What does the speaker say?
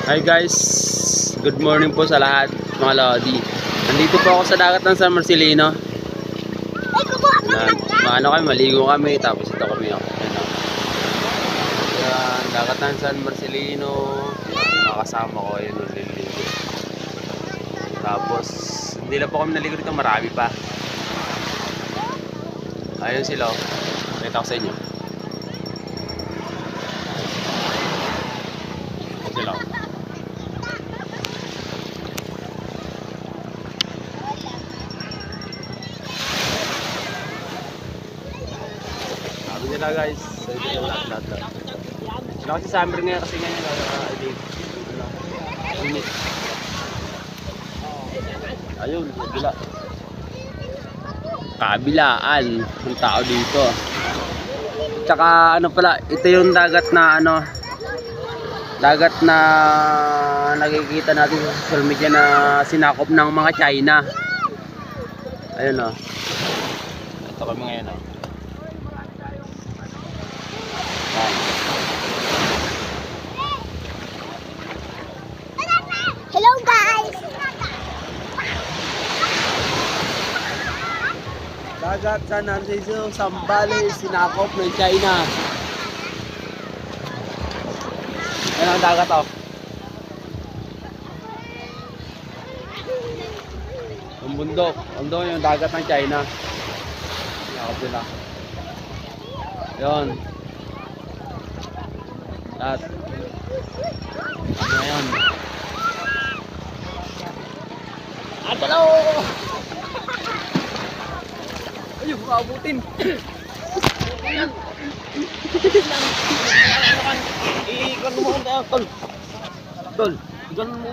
Hi guys, good morning po sa lahat mga lodi. Nandito po ako sa dagat ng San Marcelino. Maano kami, maligo kami, tapos ito kami ako. Yan, dagat ng San Marcelino. Mga kasama ko, yun, naliligo. Tapos, hindi lang po kami naligo dito, marami pa. Ayun sila, oh. Nakita ko sa inyo. Sila, oh. Sabi nila guys, sabi nila lahat. Sila kasi summer ngayon kasi ngayon init. Ayun, kabila. Kabilaan ng tao dito. Tsaka ano pala, ito yung dagat na dagat na nakikita natin sa social media na sinakop ng mga China. Ayun oh. Ito kami ngayon oh. Hello guys! Dagat San Narciso, Zambales, sinakop ng China. Ayan ang dagat oh. Ang bundok yung dagat ng China. Sinakop sila. Yun. Lahat. Ngayon. Hello! Ayun, maabutin. Ikon mo muna tayo, tol. Tol, ikon mo